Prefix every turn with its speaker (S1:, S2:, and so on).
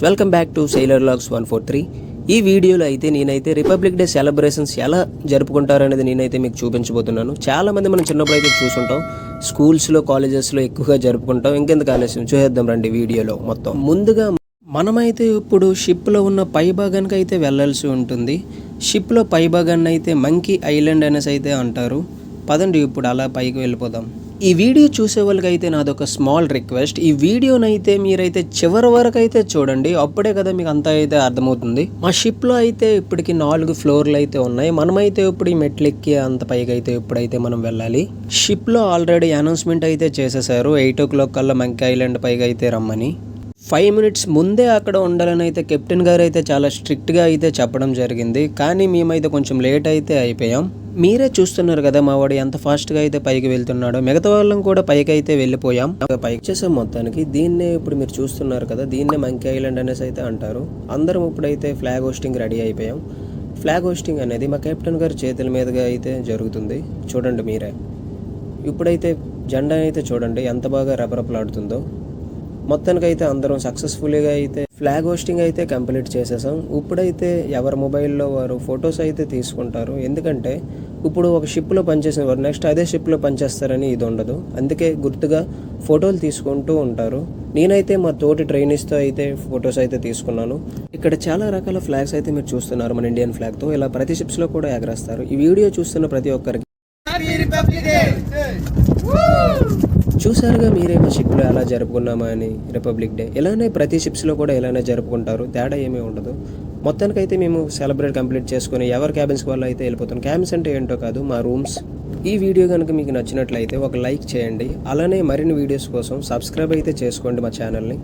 S1: Welcome back to sailor logs 143. ఈ వీడియోలో అయితే నేనైతే రిపబ్లిక్ డే సెలబ్రేషన్స్ ఎలా జరుపుకుంటారనేది నేనైతే మీకు చూపించబోతున్నాను. చాలామంది మనం చిన్నప్పుడు అయితే చూసుంటాం, స్కూల్స్లో కాలేజెస్లో ఎక్కువగా జరుపుకుంటాం. ఇంకెందుకు ఆలస్యం, చూసేద్దాం రండి వీడియోలో మొత్తం. ముందుగా మనమైతే ఇప్పుడు షిప్లో ఉన్న పై భాగానికి అయితే వెళ్ళాల్సి ఉంటుంది. షిప్లో పై భాగాన్ని అయితే మంకీ ఐలాండ్ అనేసి అయితే అంటారు. పదండి ఇప్పుడు అలా పైకి వెళ్ళిపోదాం. ఈ వీడియో చూసే వాళ్ళకైతే నాదొక స్మాల్ రిక్వెస్ట్, ఈ వీడియోనైతే మీరైతే చివరి వరకు అయితే చూడండి, అప్పుడే కదా మీకు అంతా అయితే అర్థమవుతుంది. మా షిప్లో అయితే ఇప్పటికి 4 ఫ్లోర్లు అయితే ఉన్నాయి. మనమైతే ఇప్పుడు ఈ మెట్లెక్కి అంత పైకి అయితే ఇప్పుడైతే మనం వెళ్ళాలి. షిప్లో ఆల్రెడీ అనౌన్స్మెంట్ అయితే చేసేసారు, 8 o'clock కల్లా మంకీ ఐలాండ్ పైకి అయితే రమ్మని. 5 minutes ముందే అక్కడ ఉండాలని అయితే కెప్టెన్ గారు అయితే చాలా స్ట్రిక్ట్గా అయితే చెప్పడం జరిగింది. కానీ మేమైతే కొంచెం లేట్ అయితే అయిపోయాం. మీరే చూస్తున్నారు కదా మా వాడు ఎంత ఫాస్ట్గా అయితే పైకి వెళ్తున్నాడో. మిగతా వాళ్ళం కూడా పైకి అయితే వెళ్ళిపోయాం. పైకి చేసాం మొత్తానికి. దీన్నే ఇప్పుడు మీరు చూస్తున్నారు కదా, దీన్నే మంకీ ఐలాండ్ అనేసి అయితే అంటారు. అందరం ఇప్పుడైతే ఫ్లాగ్ హోస్టింగ్ రెడీ అయిపోయాం. ఫ్లాగ్ హోస్టింగ్ అనేది మా కెప్టెన్ గారి చేతుల మీదుగా అయితే జరుగుతుంది. చూడండి మీరే. ఇప్పుడైతే జెండా అయితే చూడండి ఎంత బాగా రెపరెపలాడుతుందో. మొత్తానికైతే అందరం సక్సెస్ఫుల్గా అయితే ఫ్లాగ్ హోస్టింగ్ అయితే కంప్లీట్ చేసేసాం. ఇప్పుడైతే ఎవరి మొబైల్లో వారు ఫొటోస్ అయితే తీసుకుంటారు. ఎందుకంటే ఇప్పుడు ఒక షిప్లో పనిచేసిన వారు నెక్స్ట్ అదే షిప్లో పనిచేస్తారని ఇది ఉండదు. అందుకే గుర్తుగా ఫోటోలు తీసుకుంటూ ఉంటారు. నేనైతే మా తోటి ట్రైనీస్తో అయితే ఫొటోస్ అయితే తీసుకున్నాను. ఇక్కడ చాలా రకాల ఫ్లాగ్స్ అయితే మీరు చూస్తున్నారు. మన ఇండియన్ ఫ్లాగ్తో ఇలా ప్రతి షిప్స్లో కూడా ఎగరేస్తారు. ఈ వీడియో చూస్తున్న ప్రతి ఒక్కరికి చూసారుగా మీరే మా షిప్లో ఎలా జరుపుకున్నామా అని. రిపబ్లిక్ డే ఇలానే ప్రతి షిప్స్లో కూడా ఇలానే జరుపుకుంటారు, తేడా ఏమీ ఉండదు. మొత్తానికైతే మేము సెలబ్రేట్ కంప్లీట్ చేసుకుని ఎవరి క్యాబిన్స్ వల్ల అయితే వెళ్ళిపోతాం. క్యాబిన్స్ అంటే ఏంటో కాదు, మా రూమ్స్. ఈ వీడియో కనుక మీకు నచ్చినట్లయితే ఒక లైక్ చేయండి. అలానే మరిన్ని వీడియోస్ కోసం సబ్స్క్రైబ్ అయితే చేసుకోండి మా ఛానల్ని.